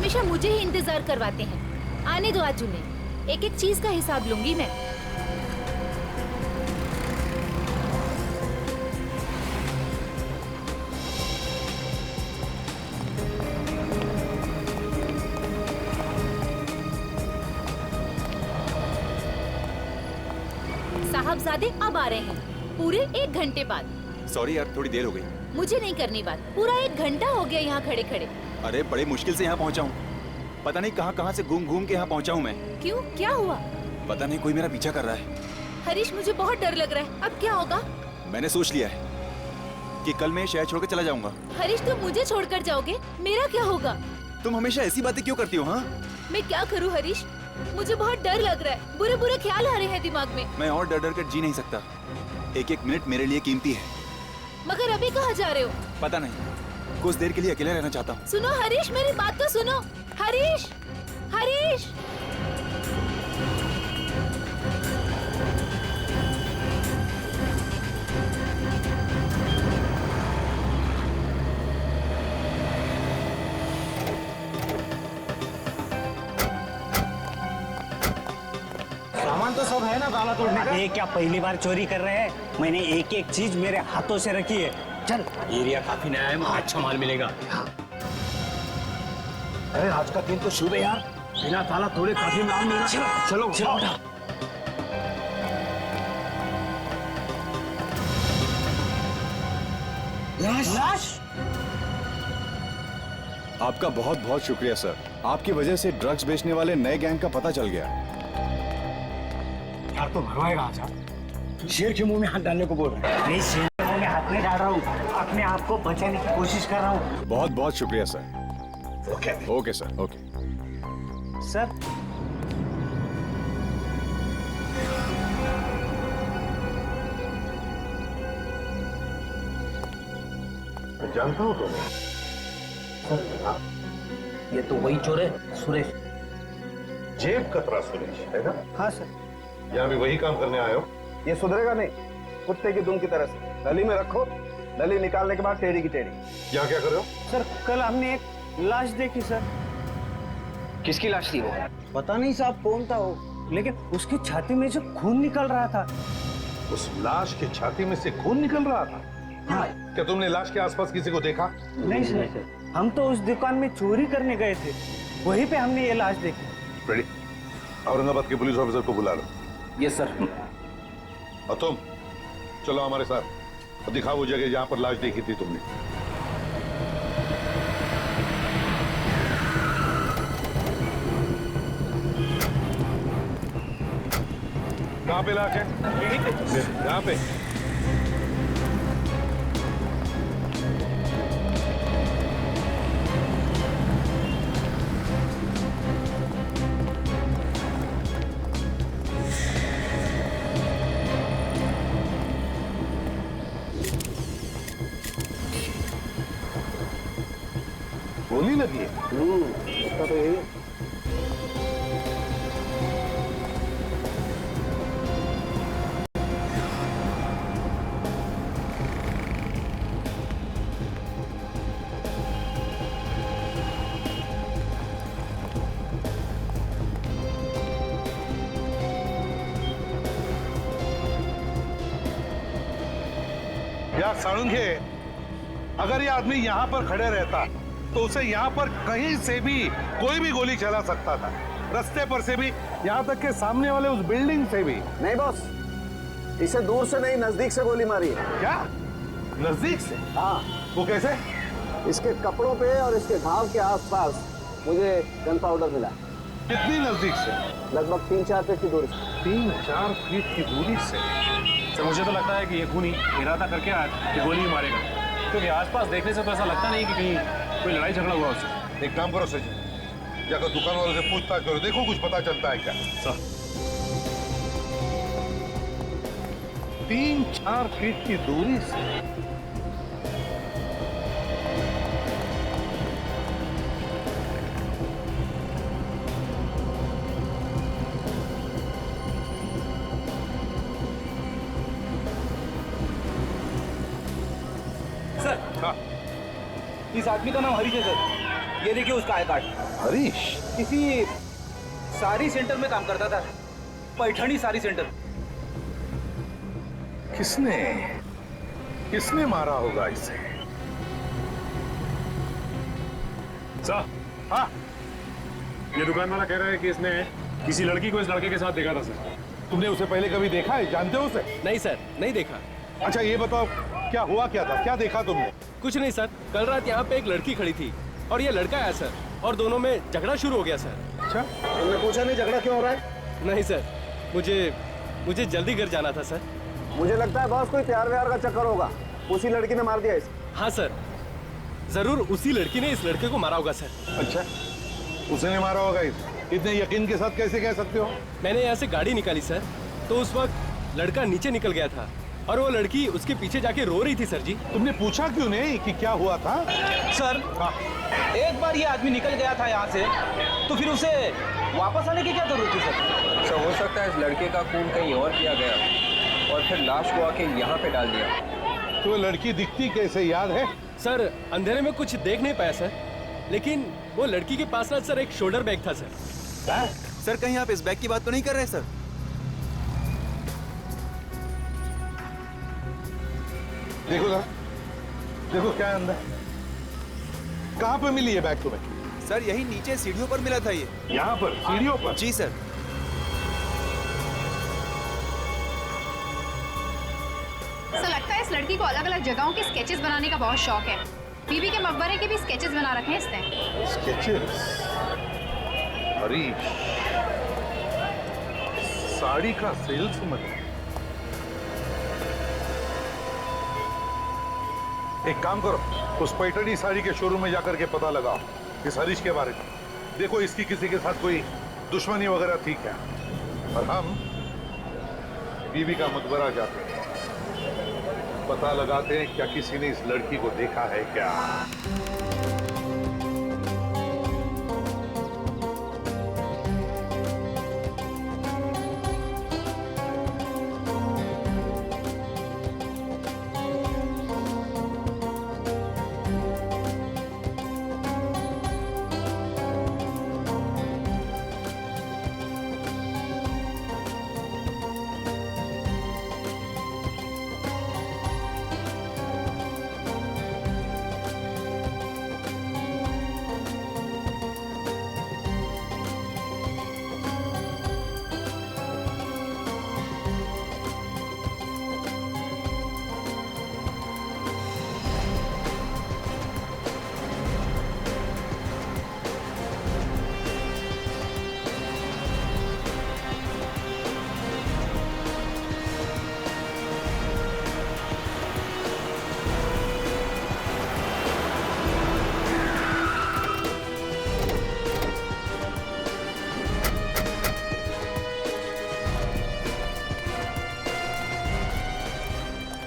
हमेशा मुझे ही इंतजार करवाते हैं। आने दो आज उन्हें, एक एक चीज का हिसाब लूंगी मैं। साहबजादे अब आ रहे हैं, पूरे 1 घंटे बाद। सॉरी यार, थोड़ी देर हो गई। मुझे नहीं करनी बात, पूरा 1 घंटा हो गया यहाँ खड़े खड़े। अरे बड़े मुश्किल से यहाँ पहुँचा हूँ, पता नहीं कहाँ से घूम घूम के यहाँ पहुँचा हूँ मैं। क्यों, क्या हुआ? पता नहीं, कोई मेरा पीछा कर रहा है। हरीश, मुझे बहुत डर लग रहा है, अब क्या होगा? मैंने सोच लिया है कि कल मैं शहर छोड़ के चला जाऊंगा। हरीश, तुम मुझे छोड़कर जाओगे, मेरा क्या होगा? तुम हमेशा ऐसी बातें क्यों करती हो? हाँ, मैं क्या करूँ हरीश, मुझे बहुत डर लग रहा है, बुरे बुरे ख्याल आ रहे हैं दिमाग में। मैं और डर डर कर जी नहीं सकता, एक एक मिनट मेरे लिए कीमती है। मगर अभी कहाँ जा रहे हो? पता नहीं, कुछ देर के लिए अकेले रहना चाहता हूँ। सुनो हरीश, मेरी बात तो सुनो। हरीश, हरीश। सामान तो सब है ना ताला तोड़ने का? ये क्या पहली बार चोरी कर रहे हैं? मैंने एक एक चीज मेरे हाथों से रखी है। चल, एरिया काफी नया है, अच्छा माल मिलेगा। अरे आज का दिन तो शुभ है यार, बिना ताला तोड़े काफी माल मिल रहा है। चलो चलो। लाश? आपका बहुत बहुत शुक्रिया सर, आपकी वजह से ड्रग्स बेचने वाले नए गैंग का पता चल गया। यार तो भरवाएगा आजा, शेर के मुंह में हाथ डालने को बोल रहा है। मैं शेर के मुंह में हाथ नहीं डाल रहा हूँ, अपने आप को बचाने की कोशिश कर रहा हूँ। बहुत बहुत शुक्रिया sir. Okay sir, okay sir. जानता हूँ तो ये तो वही चोर है, सुरेश। जेब कतरा सुरेश है ना? हाँ सर। यहाँ भी वही काम करने आए हो? ये सुधरेगा नहीं, कुत्ते की दुम की तरह से। नली में रखो, नली निकालने के बाद टेढ़ी की टेढ़ी। यहाँ क्या कर रहे हो? सर, कल हमने एक लाश देखी सर। किसकी लाश थी वो? पता नहीं साहब कौन था वो, लेकिन उसकी छाती में से खून निकल रहा था। उस लाश की छाती में से खून निकल रहा था? हाँ। क्या तुमने लाश के आसपास किसी को देखा? नहीं सर, हम तो उस दुकान में चोरी करने गए थे, वहीं पे हमने ये लाश देखी। रेडी, औरंगाबाद के पुलिस ऑफिसर को बुला लो। Yes sir. और तुम चलो हमारे साथ, और दिखाओ वो जगह जहां पर लाश देखी थी तुमने। कहाँ पे लाश है? यहाँ पे। गोली लगी है? उसका तो यही है। यार साळुंखे, अगर ये आदमी यहाँ पर खड़े रहता तो उसे यहाँ पर कहीं से भी कोई भी गोली चला सकता था, रास्ते पर से भी, यहाँ तक के सामने वाले उस बिल्डिंग से भी। नहीं बॉस, इसे दूर से नहीं नजदीक से गोली मारी है। क्या? नजदीक से? हाँ। वो कैसे? इसके कपड़ों पे और इसके घाव के आसपास मुझे गन पाउडर मिला। कितनी नजदीक से? लगभग 3-4 फीट की दूरी से। 3-4 फीट की दूरी से? सर मुझे तो लगता है कि ये खूनी इरादा करके आया कि गोली मारेगा, क्योंकि आसपास देखने से तो ऐसा लगता नहीं कि कहीं कोई लड़ाई झगड़ा हुआ उससे। एक काम करो सचिन, जाकर दुकान वालों से पूछताछ करो, देखो कुछ पता चलता है क्या। सर 3-4 फीट की दूरी से? सर, हाँ। इस आदमी का नाम हरीश है सर। ये देखिए उसका आई कार्ड। हरीश किसी साड़ी सेंटर में काम करता था, पैठणी साड़ी सेंटर। किसने किसने मारा होगा इसे? सर, हाँ, ये दुकान वाला कह रहा है कि इसने किसी लड़की को इस लड़के के साथ देखा था सर। तुमने उसे पहले कभी देखा है? जानते हो उसे? नहीं सर, नहीं देखा। अच्छा ये बताओ, क्या हुआ क्या था? क्या देखा तुमने? कुछ नहीं सर, कल रात यहाँ पे एक लड़की खड़ी थी और ये लड़का आया सर, और दोनों में झगड़ा शुरू हो गया सर। अच्छा, तुमने पूछा नहीं झगड़ा क्यों हो रहा है? नहीं सर, मुझे जल्दी घर जाना था सर। मुझे लगता है बॉस कोई प्यार व्यार का चक्कर होगा, उसी लड़की ने मार दिया इसे। हाँ सर, जरूर उसी लड़की ने इस लड़के को मारा होगा सर। अच्छा, उसने मारा होगा इसे? इतने यकीन के साथ कैसे कह सकते हो? मैंने यहाँ से गाड़ी निकाली सर, तो उस वक्त लड़का नीचे निकल गया था और वो लड़की उसके पीछे जाके रो रही थी सर जी। तुमने पूछा क्यों नहीं कि क्या हुआ था? सर, एक बार ये आदमी निकल गया था यहाँ से, तो फिर उसे वापस आने की क्या जरूरत थी सर? सर, हो सकता है इस लड़के का खून कहीं और किया गया और फिर लाश को आके यहाँ पे डाल दिया। तो वो लड़की दिखती कैसे, याद है? सर, अंधेरे में कुछ देख नहीं पाया सर, लेकिन वो लड़की के पास ना सर एक शोल्डर बैग था सर। सर कहीं आप इस बैग की बात तो नहीं कर रहे सर? देखो जरा, देखो क्या है अंदर। कहाँ पे मिली ये बैग तुम्हें? सर यही नीचे सीढ़ियों पर मिला था ये। यहाँ पर सीढ़ियों पर? जी सर। सर लगता है इस लड़की को अलग अलग जगहों के स्केचेस बनाने का बहुत शौक है। बीबी के मकबरे के भी स्केचेस बना रखे हैं इसने। स्केचेस? हरीश, साड़ी का सेल्समैन। एक काम करो, उस पैठणी साड़ी के शोरूम में जाकर के पता लगाओ इस हरीश के बारे में। देखो इसकी किसी के साथ कोई दुश्मनी वगैरह थी क्या? और हम बीबी का मकबरा जाते हैं, पता लगाते हैं क्या किसी ने इस लड़की को देखा है क्या।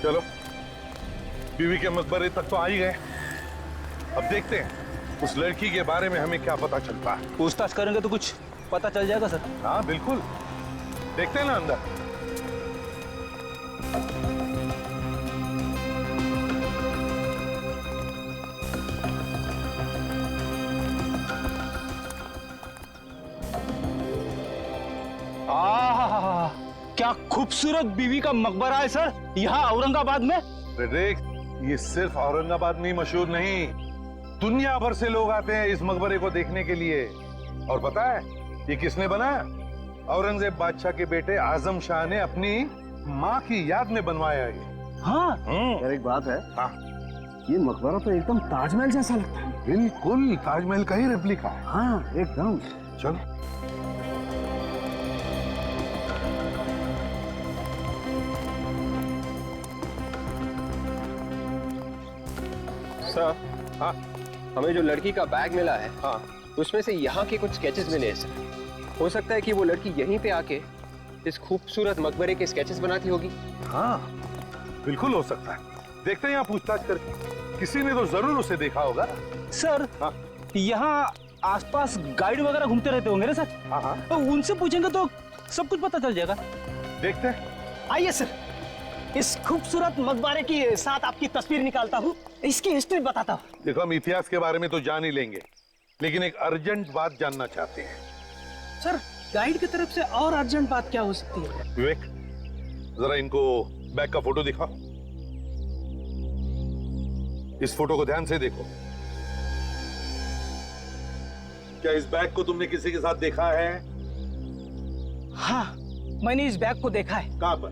चलो बीवी के मकबरे तक तो आ ही गए। अब देखते हैं उस लड़की के बारे में हमें क्या पता चलता है। पूछताछ करेंगे तो कुछ पता चल जाएगा सर। हाँ बिल्कुल, देखते हैं ना अंदर। क्या खूबसूरत बीवी का मकबरा है सर यहाँ औरंगाबाद में। देख, ये सिर्फ औरंगाबाद में ही मशहूर नहीं, दुनिया भर से लोग आते हैं इस मकबरे को देखने के लिए। और पता है ये किसने बनाया? औरंगजेब बादशाह के बेटे आजम शाह ने अपनी माँ की याद में बनवाया ये। हाँ यार एक बात है, हाँ, ये मकबरा तो एकदम ताजमहल जैसा लगता है। बिल्कुल ताजमहल का ही रेप्लिका है। हाँ एकदम। चलो सर, हाँ हमें जो लड़की का बैग मिला है, हाँ, उसमें से यहाँ के कुछ स्केचेस मिले हैं सर। हो सकता है कि वो लड़की यहीं पे आके इस खूबसूरत मकबरे के स्केचेस बनाती होगी। हाँ बिल्कुल हो सकता है। देखते हैं यहाँ पूछताछ करके, किसी ने तो जरूर उसे देखा होगा। सर, हाँ यहाँ आसपास गाइड वगैरह घूमते रहते होंगे ना सर? हाँ हाँ, तो उनसे पूछेंगे तो सब कुछ पता चल जाएगा। देखते हैं। आइए सर, इस खूबसूरत मकबरे के साथ आपकी तस्वीर निकालता हूँ, इसकी हिस्ट्री बताता हूँ। देखो हम इतिहास के बारे में तो जान ही लेंगे, लेकिन एक अर्जेंट बात जानना चाहते हैं। सर गाइड की तरफ से और अर्जेंट बात क्या हो सकती है? विवेक, जरा इनको बैग का फोटो दिखाओ। इस फोटो को ध्यान से देखो। क्या इस बैग को तुमने किसी के साथ देखा है? हाँ, मैंने इस बैग को देखा है। कहां पर?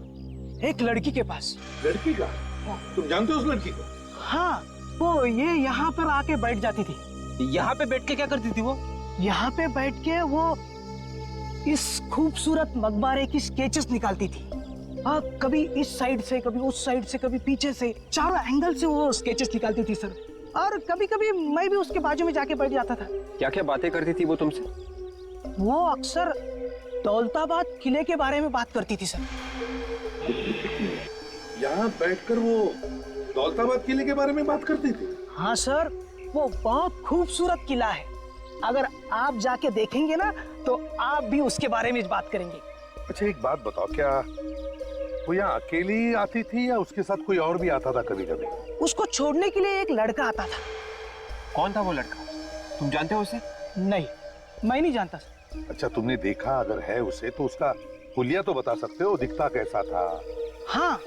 एक लड़की के पास। लड़की का? तुम जानते हो उस लड़की को? हाँ, वो ये यहाँ पर आके बैठ जाती थी। यहाँ पे बैठ के क्या करती थी वो? यहाँ पे बैठ के वो इस खूबसूरत मकबरे की स्केचेस निकालती थी। हाँ, कभी इस साइड से, कभी उस साइड से, कभी पीछे से, चारों एंगल से वो स्केचेस निकालती थी सर। और कभी कभी मैं भी उसके बाजू में जाके बैठ जाता था। क्या क्या बातें करती थी वो तुमसे? वो अक्सर दौलताबाद किले के बारे में बात करती थी सर। यहाँ बैठकर वो दौलताबाद किले के बारे में बात करती थी? हाँ सर, वो बहुत खूबसूरत किला है। अगर आप जाके देखेंगे ना तो आप भी उसके बारे में बात करेंगे। अच्छा एक बात बताओ, क्या वो यहाँ अकेली आती थी या उसके साथ कोई और भी आता था कभी कभी? उसको छोड़ने के लिए एक लड़का आता था। कौन था वो लड़का? तुम जानते हो उसे? नहीं, मैं नहीं जानता सर। अच्छा तुमने देखा अगर है उसे तो उसका हुलिया तो बता सकते हो, दिखता कैसा था? हाँ,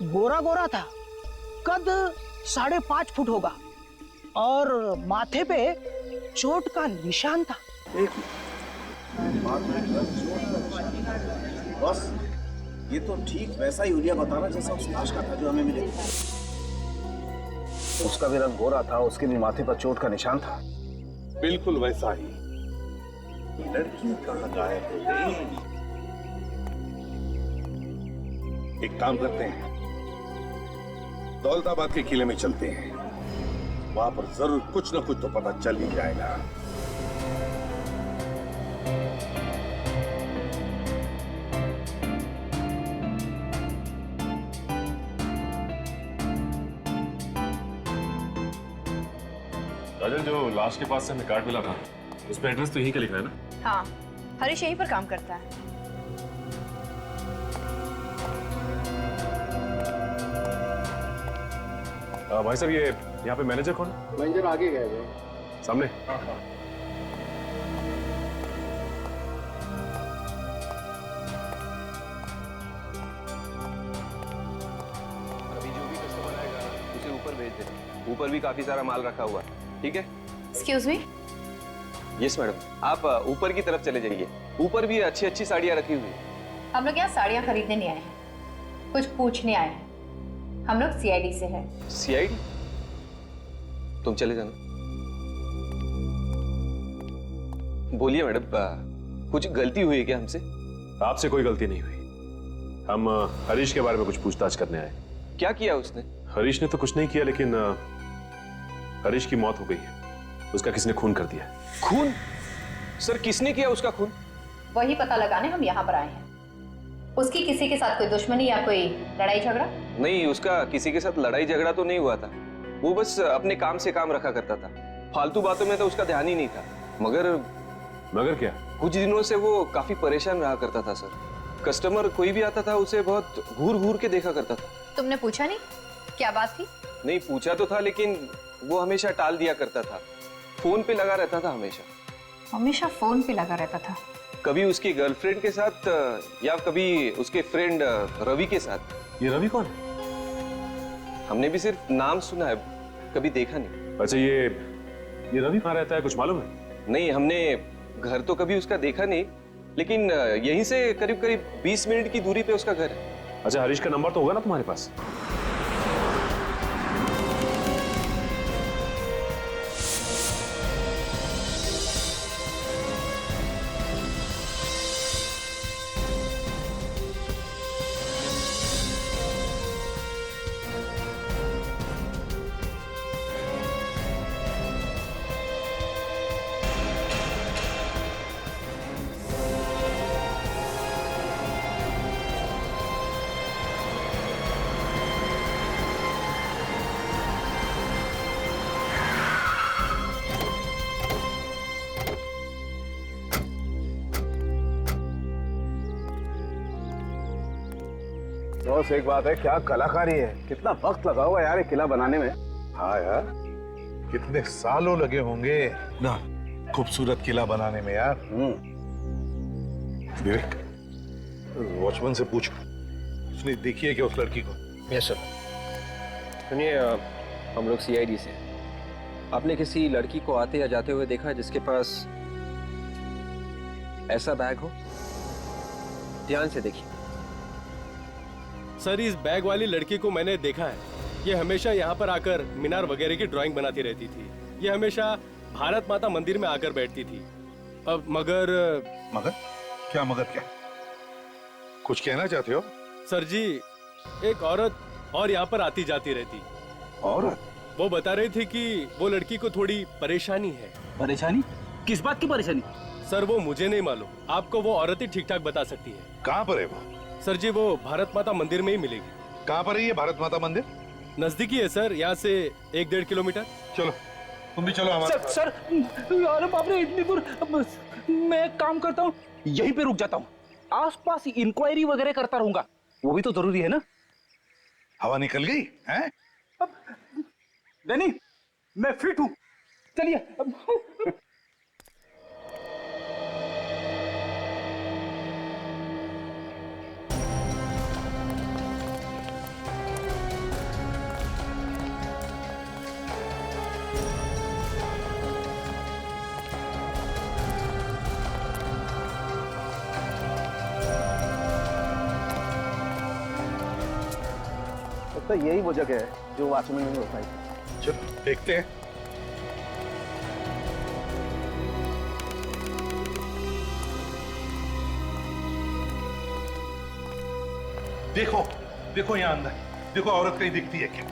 गोरा गोरा था, कद 5.5 फुट होगा और माथे पे चोट का निशान था। बस ये तो ठीक वैसा ही हुलिया बताना जैसा उस लाश का था जो हमें मिले। उसका भी रंग गोरा था, उसके भी माथे पर चोट का निशान था। बिल्कुल वैसा ही। लड़की कहाँ गायब हो गई? एक काम करते हैं, दौलताबाद के किले में चलते हैं, वहां पर जरूर कुछ न कुछ तो पता चल ही जाएगा। राजन, जो लाश के पास से हमें कार्ड मिला था उस पर एड्रेस तो यहीं का लिखा है ना? हाँ, हरीश यहीं पर काम करता है। भाई साहब, ये यहाँ पे मैनेजर कौन है? मैनेजर आगे गए सामने। अभी जो भी कस्टमर आएगा उसे ऊपर भेज दे। ऊपर भी काफी सारा माल रखा हुआ है, ठीक है? Excuse me. यस मैडम, आप ऊपर की तरफ चले जाइए। ऊपर भी अच्छी अच्छी साड़ियाँ रखी हुई है। हम लोग यहाँ साड़ियाँ खरीदने नहीं आए हैं, कुछ पूछने आए हैं। हम लोग सीआईडी से हैं। सीआईडी? तुम चले जाना। बोलिए मैडम, कुछ गलती हुई है क्या हमसे? आपसे कोई गलती नहीं हुई। हम हरीश के बारे में कुछ पूछताछ करने आए। क्या किया उसने? हरीश ने तो कुछ नहीं किया, लेकिन हरीश की मौत हो गई है। उसका किसने खून कर दिया। खून? सर, किसने किया उसका खून? वही पता लगाने हम यहाँ पर आए हैं। उसकी किसी के साथ कोई दुश्मनी या कोई लड़ाई झगड़ा? नहीं, उसका किसी के साथ लड़ाई झगड़ा तो नहीं हुआ था। वो बस अपने काम से काम रखा करता था। फालतू बातों में तो उसका ध्यान ही नहीं था। मगर क्या? कुछ दिनों से वो काफी परेशान रहा करता था सर। कस्टमर कोई भी आता था उसे बहुत घूर घूर के देखा करता था। तुमने पूछा नहीं क्या बात थी? नहीं, पूछा तो था, लेकिन वो हमेशा टाल दिया करता था। फोन पे लगा रहता था हमेशा। हमेशा फोन पे लगा रहता था? कभी उसकी गर्लफ्रेंड के साथ या कभी उसके फ्रेंड रवि के साथ। ये रवि कौन है? हमने भी सिर्फ नाम सुना है, कभी देखा नहीं। अच्छा, ये रवि कहाँ रहता है, कुछ मालूम है? नहीं, हमने घर तो कभी उसका देखा नहीं, लेकिन यहीं से करीब करीब 20 मिनट की दूरी पे उसका घर है। अच्छा, हरीश का नंबर तो होगा ना तुम्हारे पास? बस एक बात है, क्या कलाकारी है, कितना वक्त लगा हुआ यार ये किला बनाने में। हाँ यार, कितने सालों लगे होंगे ना। खूबसूरत किला बनाने में यार। विवेक, वॉचमैन से पूछो, उसने देखी है क्या उस लड़की को? Yes sir. सुनिए, हम लोग सीआईडी से। आपने किसी लड़की को आते या जाते हुए देखा जिसके पास ऐसा बैग हो? ध्यान से देखिए। सर, इस बैग वाली लड़की को मैंने देखा है। ये हमेशा यहाँ पर आकर मीनार वगैरह की ड्राइंग बनाती रहती थी। ये हमेशा भारत माता मंदिर में आकर बैठती थी। अब मगर क्या मगर क्या? कुछ कहना चाहते हो? सर जी, एक औरत और यहाँ पर आती जाती रहती। औरत? वो बता रही थी कि वो लड़की को थोड़ी परेशानी है। परेशानी? किस बात की परेशानी? सर, वो मुझे नहीं मालूम। आपको वो औरत ही ठीक ठाक बता सकती है। कहाँ पर है वो? सर जी, वो भारत माता मंदिर में ही मिलेगी। कहाँ पर है ये भारत माता मंदिर? नजदीकी है सर, यहाँ से 1-1.5 किलोमीटर। चलो, तुम भी चलो हमारे साथ। सर, अरे बाप रे, इतनी दूर। मैं एक काम करता हूँ, यहीं पे रुक जाता हूँ। आसपास इंक्वायरी वगैरह करता रहूंगा, वो भी तो जरूरी है ना। हवा निकल गई हैं? नहीं, मैं फिट हूँ, चलिए। तो यही वो जगह है जो वॉचमैन ने बताई। चलो देखते हैं। देखो देखो यहाँ अंदर, देखो औरत कहीं दिखती है क्या?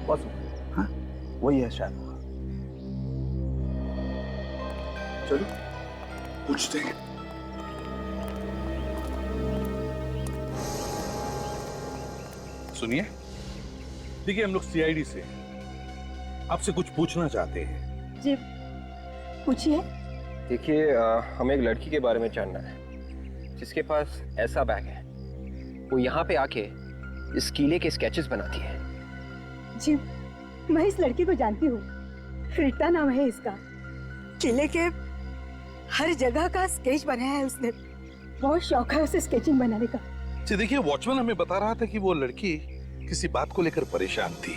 बस हाँ, वही है शायद। चलो पूछते हैं। सुनिए, देखिए हम लोग सीआईडी से आपसे कुछ पूछना चाहते हैं। जी पूछिए। देखिए, हमें एक लड़की के बारे में जानना है जिसके पास ऐसा बैग है। वो यहाँ पे आके इस किले के स्केचेस बनाती है। जी मैं इस लड़की को जानती हूँ, रीता नाम है इसका। किले के हर जगह का स्केच बनाया है उसने। बहुत शौक है उसे स्केचिंग बनाने का। जी देखिए, वॉचमैन हमें बता रहा था कि वो लड़की किसी बात को लेकर परेशान थी,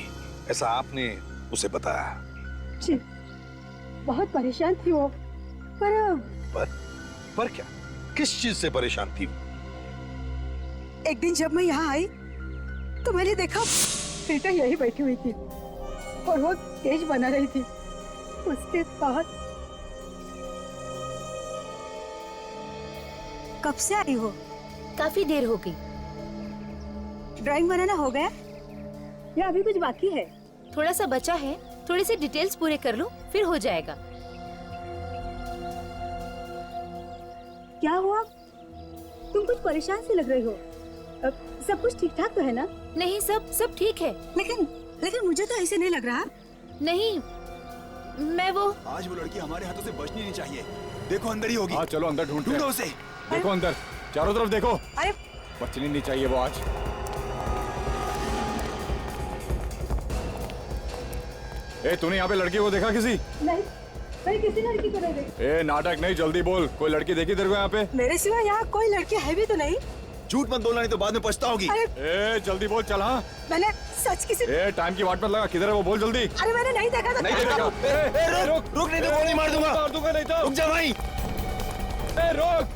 ऐसा आपने उसे बताया। जी बहुत परेशान थी वो, पर क्या? किस चीज से परेशान थी? एक दिन जब मैं यहाँ आई तो मैंने देखा रीता यही बैठी हुई थी और वो स्केच बना रही थी। उसके बाद कब से आई हो? काफी देर हो गई। ड्राइंग बनाना हो गया या अभी कुछ बाकी है? थोड़ा सा बचा है, थोड़ी सी डिटेल्स पूरे कर लो फिर हो जाएगा। क्या हुआ? तुम कुछ परेशान सी लग रही हो। सब कुछ ठीक ठाक तो है ना? नहीं, सब ठीक है। लेकिन मुझे तो ऐसे नहीं लग रहा। नहीं, मैं वो आज वो लड़की हमारे हाथों से बचनी नहीं चाहिए। देखो अंदर ही होगी। हाँ चलो अंदर ढूंढो उसे। देखो अंदर, चारों तरफ देखो। अरे बचनी नहीं चाहिए वो आज। ए, तूने यहाँ पे लड़की को देखा किसी? नहीं, मैं किसी लड़की को नहीं देखी। ए, नाटक नहीं, जल्दी बोल। कोई लड़की देखी तेरे को यहाँ पे? मेरे सिवा यहाँ कोई लड़की है भी तो नहीं। झूठ मत बोलना, नहीं तो बाद में पछताओगी। ए, जल्दी बोल, चल। हाँ मैंने सच किसी। ए, टाइम की वाट मत लगा। किधर है वो, बोल जल्दी। अरे मैंने नहीं देखा था। नहीं देखा। रुक नहीं तो गोली मार दूंगा। नहीं तो। रुक जा भाई। ए, रुक।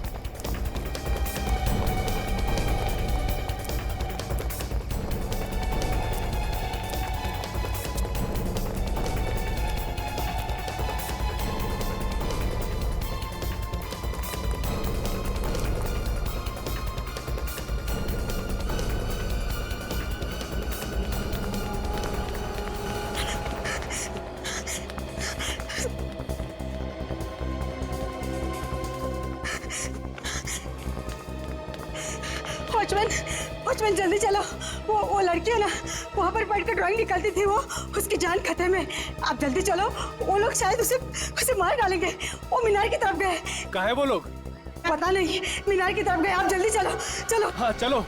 वॉचमैन जल्दी चलो। वो लड़की है ना, वहाँ पर बैठ कर ड्राइंग निकालती थी, वो उसकी जान खतरे में। आप जल्दी चलो, वो लोग शायद उसे मार डालेंगे। वो मीनार की तरफ गए। कहाँ है वो लोग? पता नहीं, मीनार की तरफ गए। आप जल्दी चलो। चलो। हाँ चलो।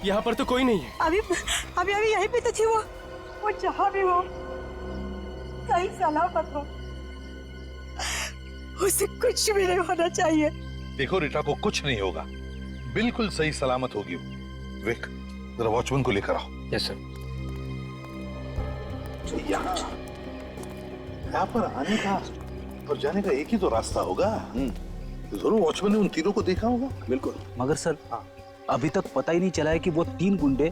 यहाँ पर तो कोई नहीं है। अभी अभी अभी यहीं पे तो थी वो जहाँ भी हो सही सलामत हो, उसे कुछ भी नहीं होना चाहिए। देखो रीटा को कुछ नहीं होगा, बिल्कुल सही सलामत होगी वो। विक, जरा वॉचमैन को लेकर आओ। Yes sir. यहाँ पर आने का और जाने का एक ही तो रास्ता होगा। जरूर वॉचमैन ने उन तीनों को देखा होगा। बिल्कुल। मगर सर अभी तक पता ही नहीं चला है कि वो 3 गुंडे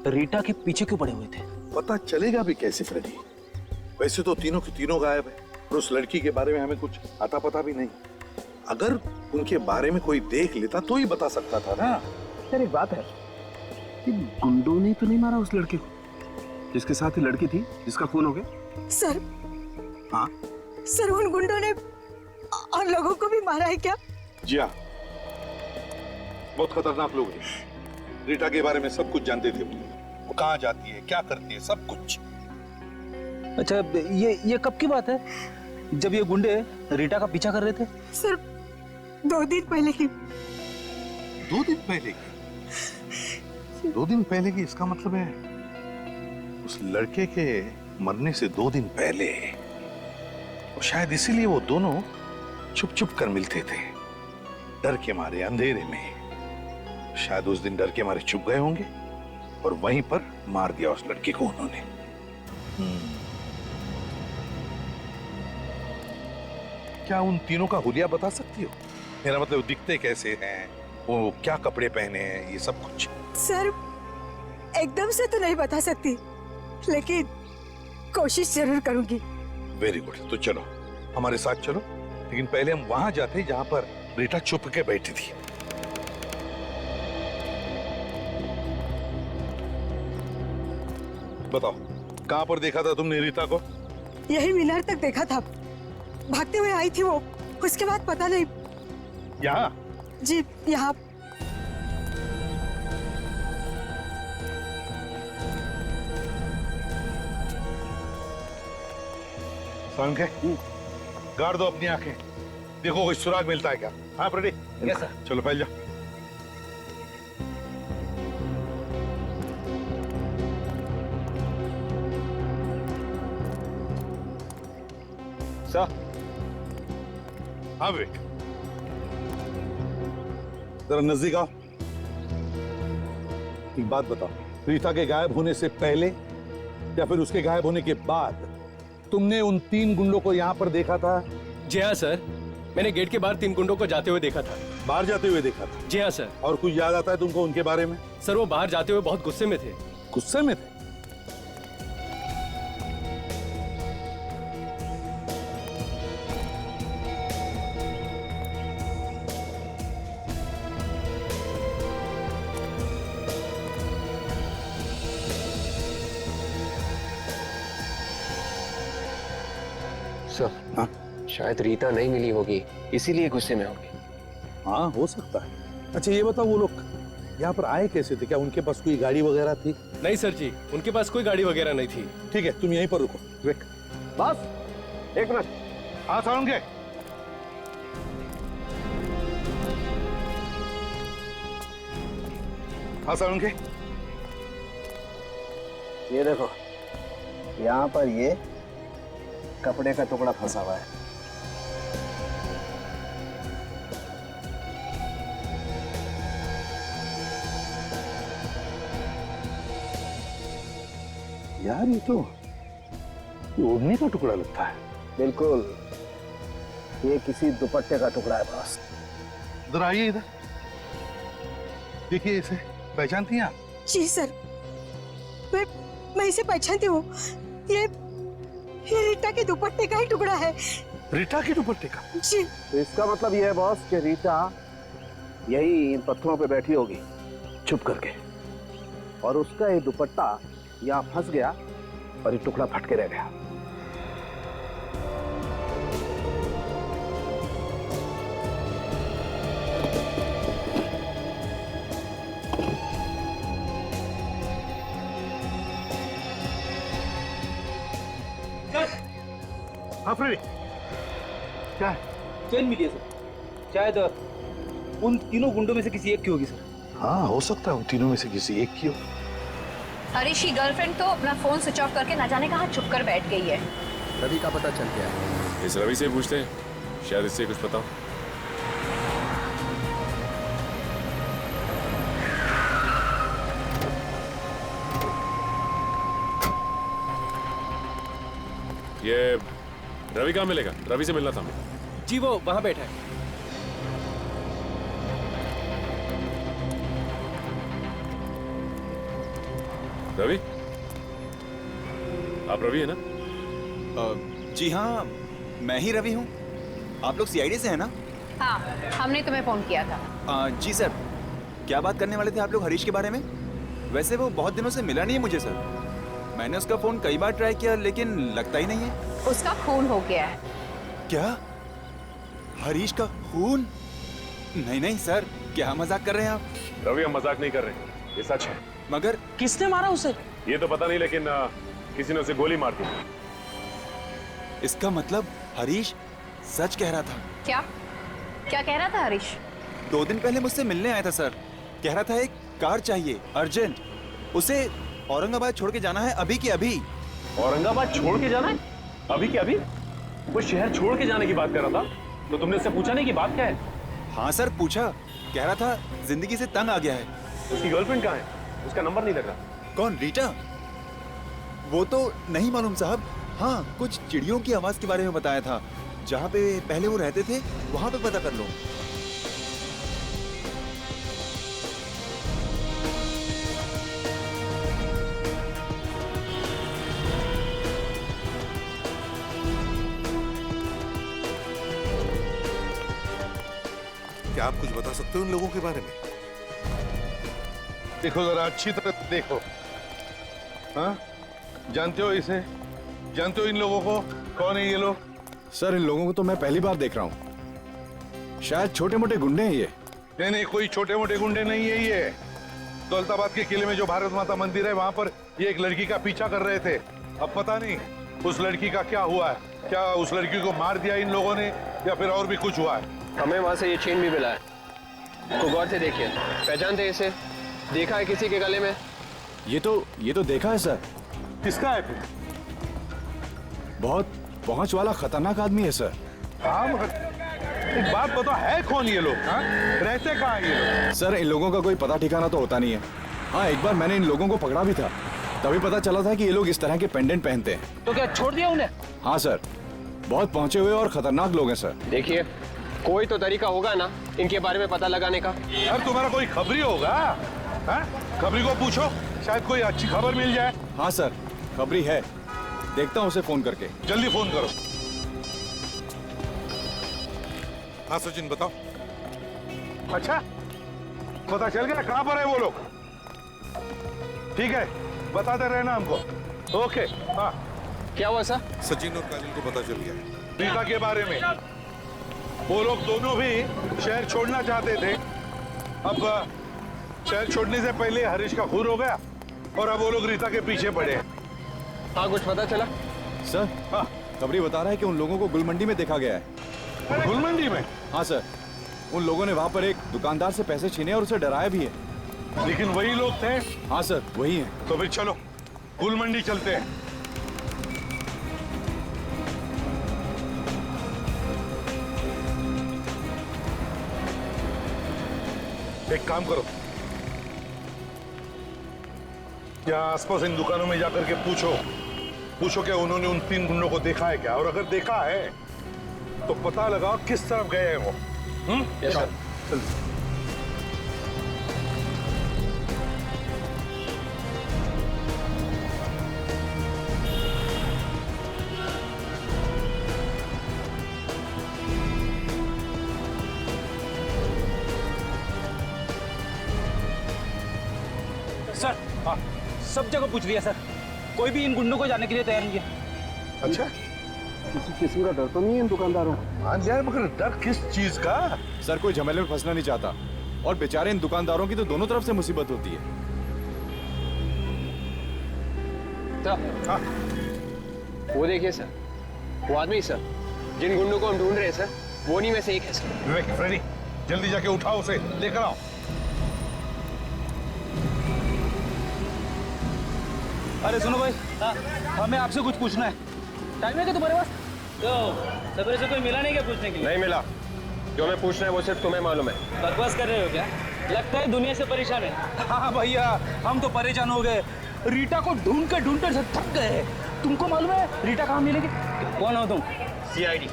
रीटा के पीछे क्यों पड़े हुए थे। पता चलेगा भी कैसे फ्रेडी? वैसे तो तीनों के तीनों गायब है और उस लड़की के बारे में हमें कुछ आता पता भी नहीं। अगर उनके बारे में कोई देख लेता तो ही बता सकता था ना। सर एक बात है कि गुंडों ने तो नहीं मारा उस लड़के को जिसके साथ ही लड़की थी जिसका खून हो गया। सर हाँ सर, उन गुंडों ने और लोगों को भी मारा है क्या? जी हाँ, बहुत खतरनाक लोग हैं। रीटा के बारे में सब कुछ जानते थे वो कहाँ जाती है, क्या करती है, सब कुछ। अच्छा ये कब की बात है जब ये गुंडे रीटा का पीछा कर रहे थे? सर 2 दिन पहले की। 2 दिन पहले की? 2 दिन पहले की इसका मतलब है उस लड़के के मरने से 2 दिन पहले। और शायद इसीलिए वो दोनों छुप छुप कर मिलते थे, डर के मारे, अंधेरे में। शायद उस दिन डर के मारे छुप गए होंगे और वहीं पर मार दिया उस लड़के को उन्होंने। क्या उन तीनों का हुलिया बता सकती हो? मेरा मतलब दिखते कैसे हैं, वो क्या कपड़े पहने हैं, ये सब कुछ। सर एकदम से तो नहीं बता सकती, लेकिन कोशिश जरूर करूंगी। वेरी गुड, तो चलो हमारे साथ चलो, लेकिन पहले हम वहां जाते जहां पर रीटा छुप के बैठी थी। बताओ कहां पर देखा था तुमने रीता को? यही मीनार तक देखा था, भागते हुए आई थी वो, उसके बाद पता नहीं। यहाँ? जी यहाँ। समझे? गाड़ दो अपनी आंखें, देखो कोई सुराग मिलता है क्या। हाँ रेडी? Yes sir. चलो पहले जाओ। सर। हाँ विवेक, जरा नजदीक आओ। एक बात बताओ, रीता के गायब होने से पहले या फिर उसके गायब होने के बाद तुमने उन 3 गुंडों को यहाँ पर देखा था? जी हाँ सर, मैंने गेट के बाहर 3 गुंडों को जाते हुए देखा था। बाहर जाते हुए देखा था? जी हाँ सर। और कुछ याद आता है तुमको उनके बारे में? सर वो बाहर जाते हुए बहुत गुस्से में थे। गुस्से में थे? सर हाँ? शायद रीता नहीं मिली होगी, इसीलिए गुस्से में होगी। हाँ हो सकता है। अच्छा ये बताओ, वो लोग यहाँ पर आए कैसे थे? क्या उनके पास कोई गाड़ी वगैरह थी? नहीं सर जी, उनके पास कोई गाड़ी वगैरह नहीं थी। ठीक है, तुम यहीं पर रुको। विवेक बस 1 मिनट। हाँ साउंड के हाँ साउंड के ये देखो, यहाँ पर ये कपड़े का टुकड़ा फंसा हुआ है। यार ये तो ओढ़ने का टुकड़ा लगता है। बिल्कुल, ये किसी दुपट्टे का टुकड़ा है बॉस। इधर आइए, इधर देखिए, इसे पहचानती हैं आप? जी सर, मैं इसे पहचानती हूँ। ये रीटा के दुपट्टे का ही टुकड़ा है। रीटा के दुपट्टे का? जी। तो इसका मतलब ये है बॉस कि रीटा यही इन पत्थरों पे बैठी होगी छुप करके, और उसका ये दुपट्टा यहाँ फंस गया और ये टुकड़ा फट के रह गया। हाँ फ्रेडी, क्या है? चेन मिली है सर, शायद उन तीनों गुंडों में से किसी एक की होगी सर। हाँ हो सकता है उन तीनों में से किसी एक की हो। हरीश की गर्लफ्रेंड तो अपना फोन स्विच ऑफ करके ना जाने कहाँ छुप कर बैठ गई है। रवि का पता चल गया है। इस रवि से पूछते हैं, शायद इससे कुछ पता हो। ये रवि कहाँ मिलेगा? रवि से मिलना था हमें। जी वो वहां बैठा है। रवि, आप रवि है ना? जी हाँ, मैं ही रवि हूँ। आप लोग सीआईडी से हैं ना? हाँ, हमने तुम्हें फोन किया था। जी सर, क्या बात करने वाले थे आप लोग हरीश के बारे में? वैसे वो बहुत दिनों से मिला नहीं है मुझे सर। मैंने उसका फोन कई बार ट्राई किया लेकिन लगता ही नहीं है। उसका खून हो गया है। क्या? हरीश का खून? नहीं नहीं सर, क्या मजाक कर रहे हैं आप? रवि, हम मजाक नहीं कर रहे, ये सच है। मगर किसने मारा उसे? ये तो पता नहीं, लेकिन किसी ने उसे गोली मार दी। इसका मतलब हरीश सच कह रहा था। क्या क्या कह रहा था हरीश? 2 दिन पहले मुझसे मिलने आया था सर। कह रहा था एक कार चाहिए अर्जेंट, उसे औरंगाबाद छोड़ के जाना है अभी के अभी। औरंगाबाद छोड़ के जाना है अभी के अभी? वो शहर छोड़ के जाने की बात कर रहा था, तो तुमने उससे पूछा नहीं कि बात क्या है? हाँ सर पूछा, कह रहा था जिंदगी से तंग आ गया है। उसकी गर्लफ्रेंड कहाँ है? उसका नंबर नहीं लगा। कौन, रीटा? वो तो नहीं मालूम साहब। हाँ, कुछ चिड़ियों की आवाज के बारे में बताया था। जहाँ पे पहले वो रहते थे वहां पे पता कर लो। क्या आप कुछ बता सकते हो उन लोगों के बारे में? देखो जरा अच्छी तरह देखो। हाँ, जानते हो इसे? जानते हो इन लोगों को? कौन है ये लोग? सर इन लोगों को तो मैं पहली बार देख रहा हूँ। शायद छोटे मोटे गुंडे हैं ये। नहीं नहीं, कोई छोटे मोटे गुंडे नहीं है ये। दौलताबाद के किले में जो भारत माता मंदिर है वहां पर ये एक लड़की का पीछा कर रहे थे। अब पता नहीं उस लड़की का क्या हुआ है। क्या उस लड़की को मार दिया इन लोगों ने या फिर और भी कुछ हुआ है? हमें वहां से ये चेन भी मिला है। को गौर से देखिए, पहचानते हैं इसे? देखा है किसी के गले में? ये तो देखा है सर। किसका है फिर? बहुत पहुंच वाला खतरनाक आदमी है सर। हाँ, मगर एक बात बताओ, है कौन ये लोग? हाँ? रहते कहाँ हैं ये लोग? सर इन लोगों का कोई पता ठिकाना तो होता नहीं है। हाँ, एक बार मैंने इन लोगों को पकड़ा भी था, तभी पता चला था कि ये लोग इस तरह के पेंडेंट पहनते हैं। तो क्या छोड़ दिया उन्हें? हाँ सर, बहुत पहुंचे हुए और खतरनाक लोग हैं सर। देखिए, कोई तो तरीका होगा ना इनके बारे में पता लगाने का। यार तुम्हारा कोई खबरी होगा? हाँ? खबरी को पूछो, शायद कोई अच्छी खबर मिल जाए। हाँ सर, खबरी है, देखता हूँ उसे फोन करके। जल्दी फोन करो। हाँ सचिन बताओ। अच्छा, पता चल गया कहाँ पर है वो लोग? ठीक है, बताते रहना हमको। ओके। हाँ, क्या हुआ सर? सचिन और काजल को पता चल गया रीता के बारे में। वो लोग दोनों भी शहर छोड़ना चाहते थे। अब शहर छोड़ने से पहले हरीश का खून हो गया और अब वो लोग रीता के पीछे पड़े हैं। हाँ, कुछ पता चला? सर हाँ, खबरी बता रहा है कि उन लोगों को गुलमंडी में देखा गया है। गुलमंडी में? हाँ सर, उन लोगों ने वहाँ पर एक दुकानदार से पैसे छीने और उसे डराया भी है। लेकिन वही लोग थे? हाँ सर, वही हैं। तो फिर चलो गुलमंडी चलते हैं। एक काम करो, यहाँ आसपास इन दुकानों में जाकर के पूछो क्या उन्होंने उन 3 गुंडों को देखा है क्या, और अगर देखा है तो पता लगाओ किस तरफ गए हैं वो। Yes sir. सर, हाँ, सब जगह पूछ लिया सर, कोई भी इन गुंडों को जाने के लिए तैयार नहीं है। अच्छा, किसी किस्म का डर तो नहीं है इन दुकानदारों? हाँ यार, मगर डर किस चीज का? सर कोई झमेले में फंसना नहीं चाहता, और बेचारे इन दुकानदारों की तो दोनों तरफ से मुसीबत होती है। हाँ। वो देखिए सर, वो आदमी सर, जिन गुंडों को हम ढूंढ रहे हैं सर, वो नहीं में से एक है सर। विवेक, फ्रेडी, जल्दी जाके उठाओ उसे, लेकर आओ। अरे सुनो भाई, हमें आपसे कुछ पूछना है। टाइम है क्या तुम्हारे पास? तो सवेरे से कोई मिला नहीं क्या पूछने के लिए? नहीं मिला। जो हमें पूछना है वो सिर्फ तुम्हें मालूम है। बकवास कर रहे हो क्या? लगता है दुनिया से परेशान है। हाँ भैया, हम तो परेशान हो गए। रीटा को ढूंढकर से थक गए। तुमको मालूम है रीटा कहाँ मिलेगी? कौन हो तुम? CID।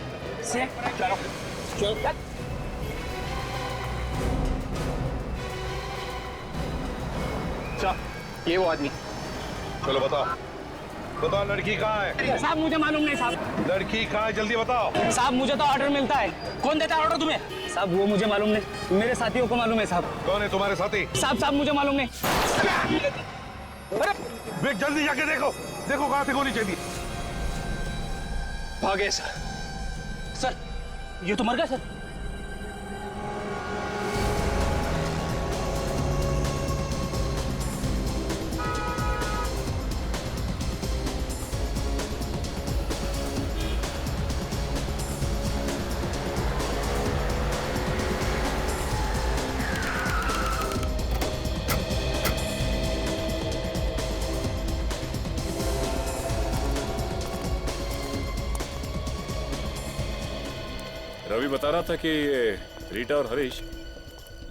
चलो चलो। ये वो आदमी। चलो बताओ, बताओ लड़की कहाँ है? साहब मुझे मालूम नहीं साहब। लड़की कहाँ है, जल्दी बताओ। साहब मुझे तो ऑर्डर मिलता है। कौन देता है ऑर्डर तुम्हें? साहब वो मुझे मालूम नहीं, मेरे साथियों को मालूम है साहब। कौन है तुम्हारे साथी? साहब मुझे मालूम नहीं। अरे वे जल्दी जाके देखो, देखो कहाँ से गोली चली। भागे सर, ये तो मर गया सर। रवि बता रहा था कि ये रीटा और हरीश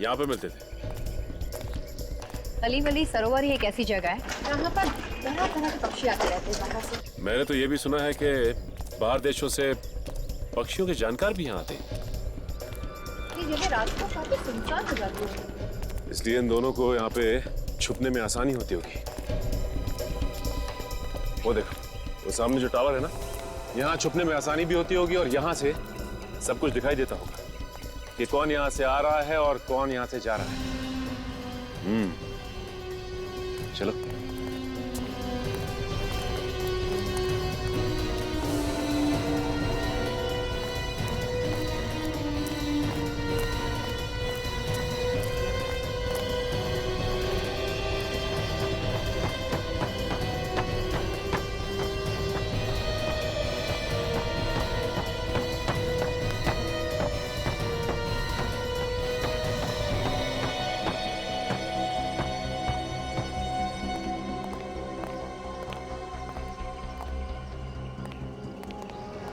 यहाँ पे मिलते थे। अली वली सरोवर ही एक ऐसी जगह है जहाँ पर तरह तरह के पक्षी आते रहते हैं बाहर से। मैंने तो ये भी सुना है कि बाहर देशों से पक्षियों के जानकार भी यहाँ आते हैं। ये जगह रात को काफी सुनसान हो जाती है, इसलिए इन दोनों को यहाँ पे छुपने में आसानी होती होगी। वो देखो, वो सामने जो टावर है ना, यहाँ छुपने में आसानी भी होती होगी और यहाँ से सब कुछ दिखाई देता होगा कि कौन यहाँ से आ रहा है और कौन यहाँ से जा रहा है। चलो।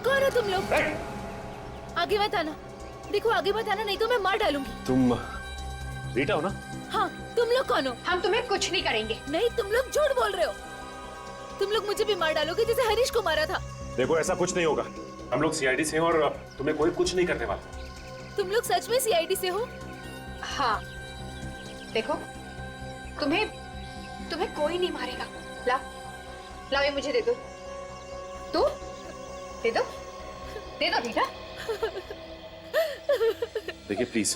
कौन हो तुम लोग? आगे मत आना, देखो आगे मत आना नहीं तो मैं मार डालूंगी। तुम रीटा हो ना? हाँ, तुम लोग कौन हो? हम तुम्हें कुछ नहीं करेंगे। नहीं, तुम लोग झूठ बोल रहे हो। तुम लोग मुझे भी मार डालोगे जैसे हरीश को मारा था। देखो ऐसा कुछ नहीं होगा, हम लोग CID से हैं और तुम्हें कोई कुछ नहीं करने वाला। तुम लोग सच में CID से हो? हाँ, देखो तुम्हें कोई नहीं मारेगा। लाओ ये मुझे दे दो। तू दे दो बेटा। देखिए प्लीज,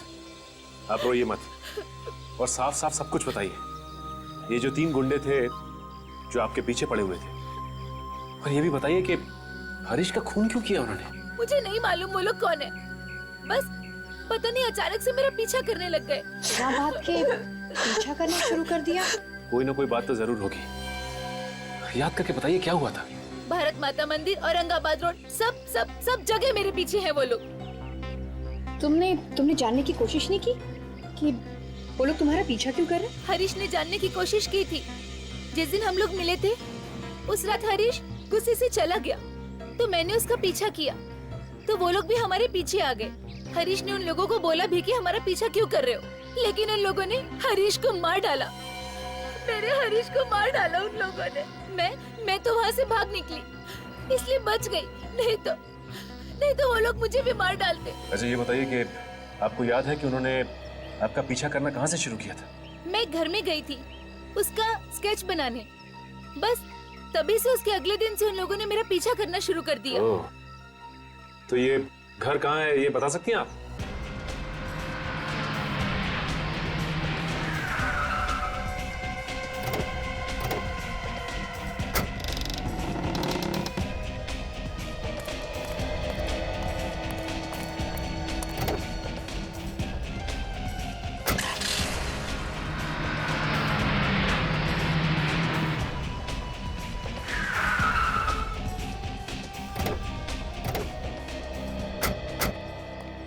आप रोइए मत और साफ साफ सब कुछ बताइए। ये जो 3 गुंडे थे जो आपके पीछे पड़े हुए थे, और ये भी बताइए कि हरीश का खून क्यों किया उन्होंने? मुझे नहीं मालूम वो लोग कौन है, बस पता नहीं अचानक से मेरा पीछा करने लग गए। बात के पीछा करना शुरू कर दिया। कोई ना कोई बात तो जरूर होगी। याद करके बताइए क्या हुआ था? भारत माता मंदिर, औरंगाबाद रोड, सब जगह मेरे पीछे हैं वो लोग। तुमने जानने की कोशिश नहीं की कि वो लोग तुम्हारा पीछा क्यों कर रहे? हरीश ने जानने की कोशिश की थी। जिस दिन हम लोग मिले थे उस रात हरीश गुस्से से चला गया, तो मैंने उसका पीछा किया, तो वो लोग भी हमारे पीछे आ गए। हरीश ने उन लोगों को बोला भी कि हमारा पीछा क्यों कर रहे हो, लेकिन उन लोगों ने हरीश को मार डाला। मेरे हरीश को मार डाला उन लोगों ने। मैं तो वहाँ से भाग निकली, इसलिए बच गई, नहीं तो वो लोग मुझे भी मार डालते। अच्छा ये बताइए कि आपको याद है कि उन्होंने आपका पीछा करना कहाँ से शुरू किया था? मैं घर में गई थी उसका स्केच बनाने, बस तभी से उसके अगले दिन से उन लोगों ने मेरा पीछा करना शुरू कर दिया। तो ये घर कहाँ है ये बता सकती हैं आप?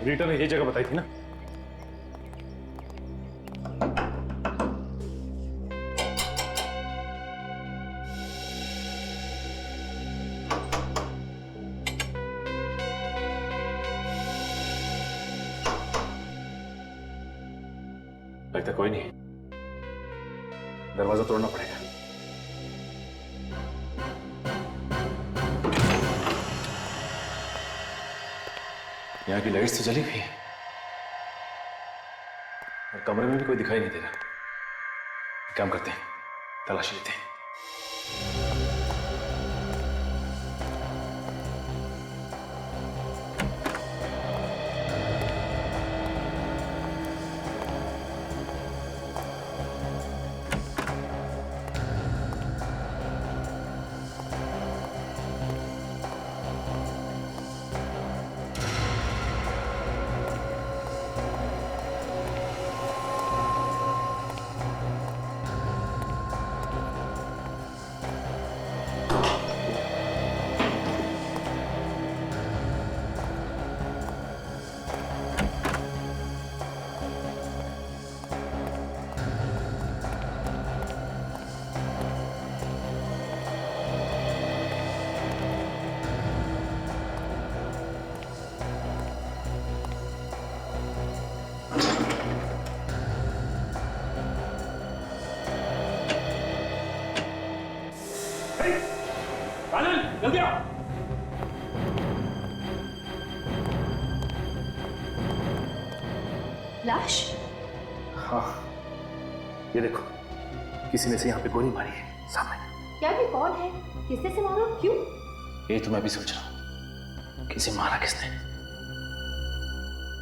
रीटा ने ये जगह बताई थी ना? लगता कोई नहीं, दरवाजा तोड़ना पड़ेगा। यहाँ की लाइट्स तो जली हुई है और कमरे में भी कोई दिखाई नहीं दे रहा। एक काम करते हैं, तलाशी लेते हैं। जल्दी आओ। लाश? हाँ, ये देखो, किसी ने से यहाँ पे गोली मारी है सामने। क्या भी कौन है? किसने से मारो? क्यों? ये तो मैं भी सोच रहा हूँ, किसे मारा किसने।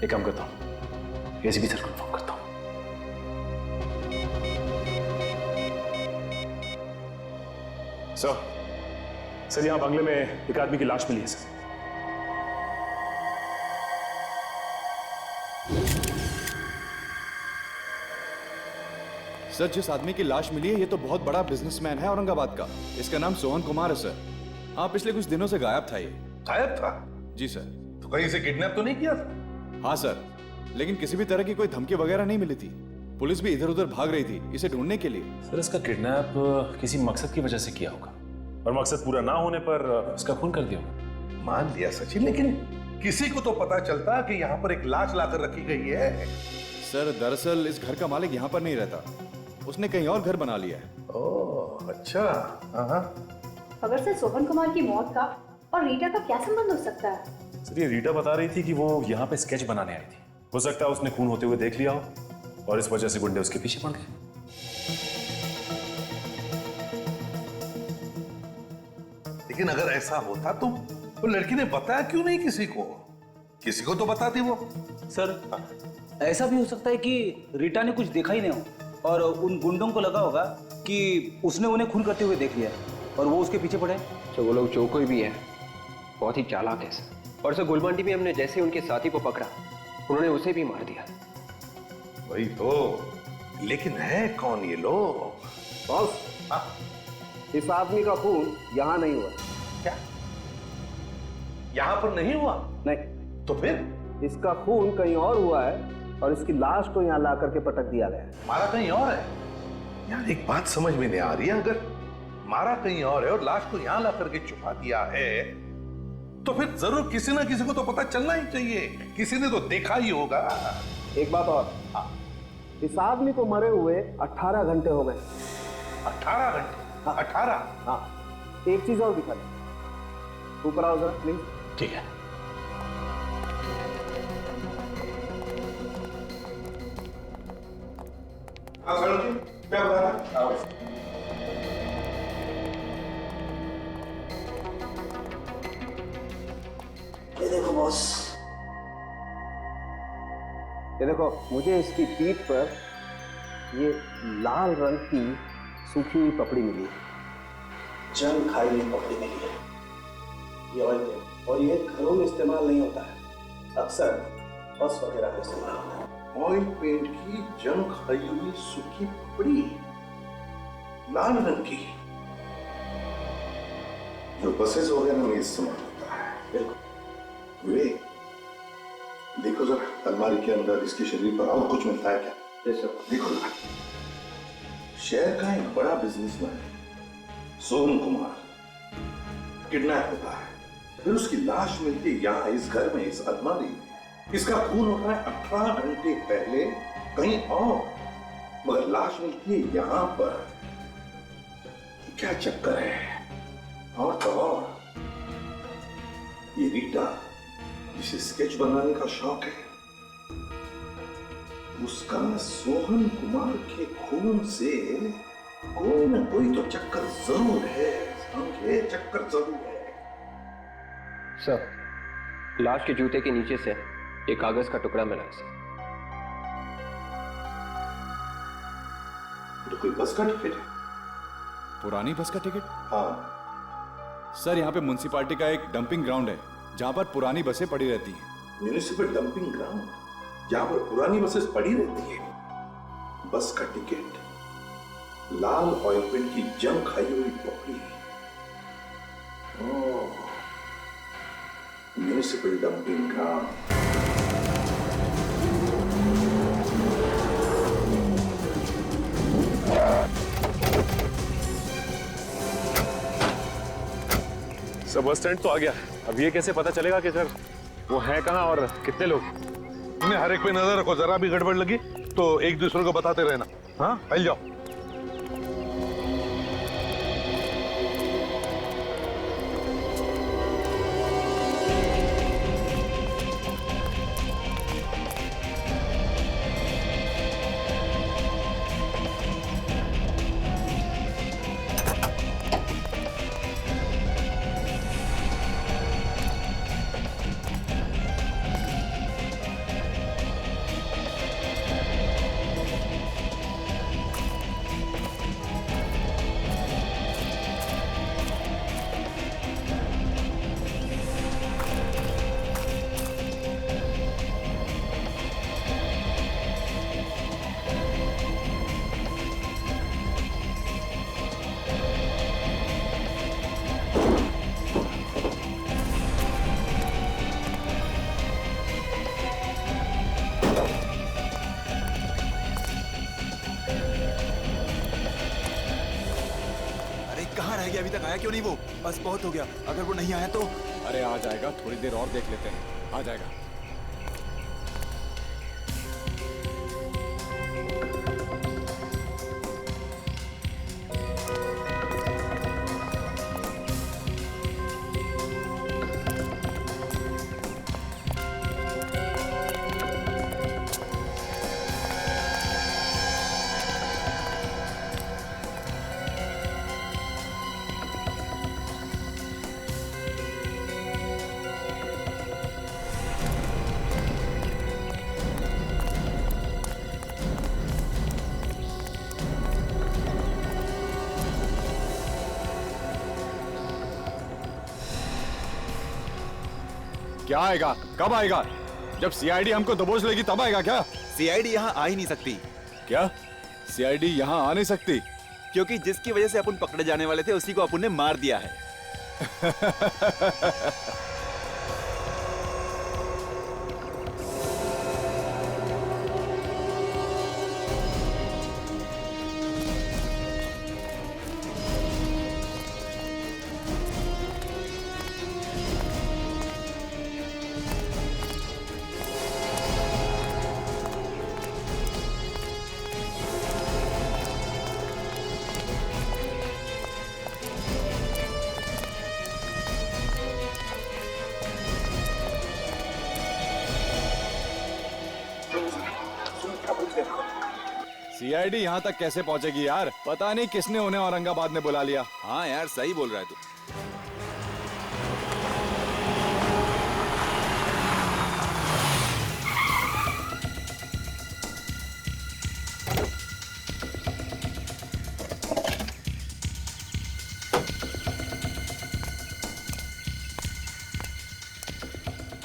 एक काम करता हूँ, एसीपी सर को फोन करता हूँ। सर यहाँ बंगले में एक आदमी की लाश मिली है सर। सर, जिस आदमी की लाश मिली है ये तो बहुत बड़ा बिजनेसमैन है औरंगाबाद का। इसका नाम सोहन कुमार है सर। हाँ, पिछले कुछ दिनों से गायब था ये। गायब था? जी सर। तो कहीं से किडनैप तो नहीं किया था? हाँ सर, लेकिन किसी भी तरह की कोई धमकी वगैरह नहीं मिली थी। पुलिस भी इधर उधर भाग रही थी इसे ढूंढने के लिए। सर, इसका किडनैप किसी मकसद की वजह से किया होगा और मकसद पूरा ना होने पर इसका खून कर दिया होगा। मान लिया सचिन, लेकिन किसी को तो पता चलता कि यहाँ पर एक लाश लाकर रखी गई है। सर, दरअसल इस घर का मालिक यहाँ पर नहीं रहता, उसने कहीं और घर बना लिया है। ओह अच्छा। खबर से सोहन कुमार की मौत का और रीटा का क्या संबंध हो सकता है? सर, ये रीटा बता रही थी कि वो यहाँ पे स्केच बनाने आई थी। हो सकता है उसने खून होते हुए देख लिया हो और इस वजह से गुंडे उसके पीछे पड़ गए। लेकिन अगर ऐसा होता तो वो लड़की ने बताया क्यों नहीं किसी को? किसी को तो बताती वो। सर, ऐसा भी हो सकता है कि रीटा ने कुछ देखा ही नहीं हो और उन गुंडों को लगा होगा कि उसने उन्हें खून करते हुए देख लिया और वो उसके पीछे पड़े। तो वो लोग जो कोई भी है बहुत ही चालाक है सर। और सर, गुलमांडी में हमने जैसे उनके साथी को पकड़ा उन्होंने उसे भी मार दिया। वही तो, लेकिन है कौन ये लोग? बॉस, इस आदमी का खून यहाँ नहीं हुआ। क्या? यहाँ पर नहीं हुआ? नहीं। तो फिर? इसका खून कहीं और हुआ है और इसकी लाश को यहाँ ला करके पटक दिया गया है। मारा कहीं और है? यार एक बात समझ में नहीं आ रही है, अगर मारा कहीं और है और लाश को यहाँ ला करके छुपा दिया है तो फिर जरूर किसी ना किसी को तो पता चलना ही चाहिए। किसी ने तो देखा ही होगा। एक बात और, इस आदमी को मरे हुए 18 घंटे हो गए। 18 घंटे? हाँ। 18? हाँ। एक चीज और दिखा दे, ऊपर आओ जरा प्लीज। ठीक है। क्या बता रहा? ये देखो बॉस, ये देखो, मुझे इसकी पीठ पर ये लाल रंग की सूखी हुई पपड़ी मिली है। जंग खाई हुई पपड़ी मिली है। ये ऑयल पेंट, और ये घरों में इस्तेमाल नहीं होता है, अक्सर बस वगैरह में इस्तेमाल होता है। ऑयल पेंट की जंग खाई हुई सूखी पपड़ी, लाल रंग की, जो बसेस वगैरह में इस्तेमाल होता है। बिल्कुल। विवेक, देखो जरा अलमारी के अंदर इसके शरीर पर और कुछ मिलता है क्या? देखो ना, शहर का एक बड़ा बिजनेसमैन है सोहन कुमार, किडनैप होता है, फिर उसकी लाश मिलती है यहाँ इस घर में, इस अलमारी में। इसका खून होता है 18 घंटे पहले कहीं और, मगर लाश मिलती है यहाँ पर। क्या चक्कर है? और तो और ये रीटा जिसे स्केच बनाने का शौक है, उसका सोहन कुमार के खून से कोई ना कोई तो चक्कर जरूर है, समझे? चक्कर जरूर है। सर, लाश के जूते के नीचे से एक कागज का टुकड़ा मिला है सर। तो कोई बस का टिकट है? पुरानी बस का टिकट? हाँ सर, यहाँ पे म्युनिसिपालिटी का एक डंपिंग ग्राउंड है जहाँ पर पुरानी बसें पड़ी रहती हैं। म्यूनिसिपल डंपिंग ग्राउंड जहाँ पर पुरानी बसेस पड़ी रहती है। बस का टिकट, लाल ऑयल पेंट की जंग खाई हुई पपड़ी। ओह, म्यूनिसिपल डंपिंग ग्राउंड। सब बस स्टैंड तो आ गया। अब ये कैसे पता चलेगा कि सर वो है कहाँ और कितने लोग? तुमने हर एक पे नजर रखो, जरा भी गड़बड़ लगी तो एक दूसरे को बताते रहना। हाँ, फैल जाओ। कहाँ रह गया? अभी तक आया क्यों नहीं वो? बस बहुत हो गया, अगर वो नहीं आया तो। अरे आ जाएगा, थोड़ी देर और देख लेते हैं, आ जाएगा। क्या आएगा? कब आएगा? जब सीआईडी हमको दबोच लेगी तब आएगा क्या? सीआईडी यहाँ आ ही नहीं सकती। क्या? सीआईडी यहाँ आ नहीं सकती? क्योंकि जिसकी वजह से अपन पकड़े जाने वाले थे उसी को अपन ने मार दिया है। सीआईडी यहाँ तक कैसे पहुँचेगी यार? पता नहीं किसने उन्हें औरंगाबाद में बुला लिया। हाँ यार, सही बोल रहा है तू।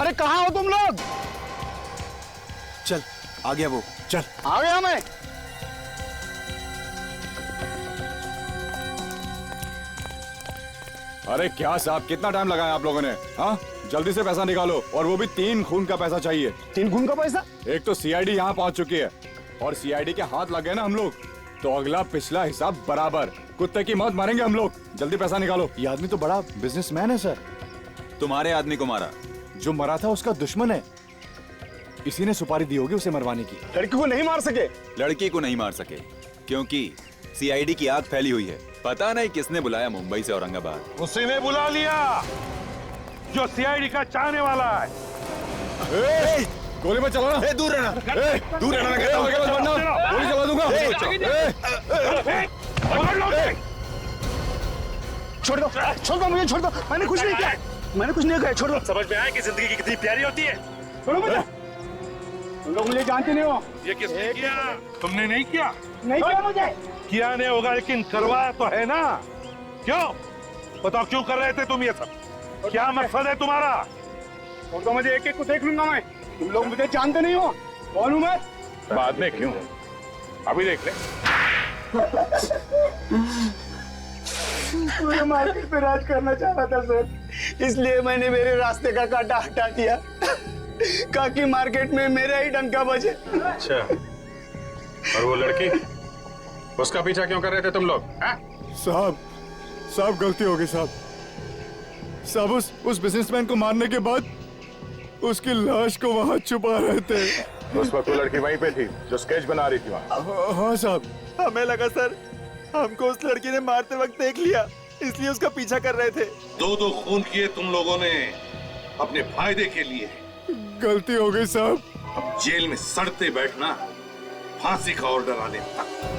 अरे कहाँ हो तुम लोग? चल, आ गया वो। चल, आ गया मैं। अरे क्या साहब, कितना टाइम लगाया आप लोगों ने? हाँ, जल्दी से पैसा निकालो, और वो भी 3 खून का पैसा चाहिए। 3 खून का पैसा? एक तो सीआईडी यहाँ पहुँच चुकी है, और सीआईडी के हाथ लग गए ना हम लोग, तो अगला पिछला हिसाब बराबर। कुत्ते की मौत मारेंगे हम लोग। जल्दी पैसा निकालो। ये आदमी तो बड़ा बिजनेसमैन है सर। तुम्हारे आदमी को मारा? जो मरा था उसका दुश्मन है। इसी ने सुपारी दी होगी उसे मरवाने की। लड़की को नहीं मार सके? लड़की को नहीं मार सके क्योंकि सीआईडी की आग फैली हुई है। पता नहीं किसने बुलाया मुंबई से औरंगाबाद। उसी ने बुला लिया जो सीआईडी का चाहने वाला है। गोली मत चलाना। दूर रहना, दूर रहना कहता हूं। गोली चला दूंगा। छोड़ दो, छोड़ दो मुझे, छोड़ दो। मैंने कुछ नहीं किया, मैंने कुछ नहीं किया, छोड़ दो। समझ में आया कि जिंदगी कितनी प्यारी होती है। छोड़ो मुझे, तुम लोग मुझे जानते नहीं हो। ये किसने किया? तुमने नहीं किया? नहीं किया मुझे। किया नहीं होगा लेकिन करवाया तो है ना। क्यों बताओ, क्यों कर रहे थे तुम ये सब? क्या मकसद है तुम्हारा? छोड़ दो मुझे, एक एक को देख लूंगा मैं। तुम लोग मुझे जानते नहीं हो, कौन हूं मैं? बाद में क्यों, अभी देख ले। मुझे मार्केट पे राज करना चाह रहा था सर, इसलिए मैंने मेरे रास्ते का कांटा हटा दिया ताकि मार्केट में मेरा ही डंका बजे। अच्छा, और वो लड़की, उसका पीछा क्यों कर रहे थे तुम लोग? साहब गलती हो गई साहब। उस बिजनेसमैन को मारने के बाद उसकी लाश को वहाँ छुपा रहे थे। उस वक्त वो लड़की वहीं पे थी जो स्केच बना रही थी वहाँ। हाँ साहब। हमें लगा सर हमको उस लड़की ने मारते वक्त देख लिया, इसलिए उसका पीछा कर रहे थे। दो खून किए तुम लोगों ने अपने फायदे के लिए। गलती हो गई साहब। अब जेल में सड़ते बैठना, फांसी का ऑर्डर आने तक।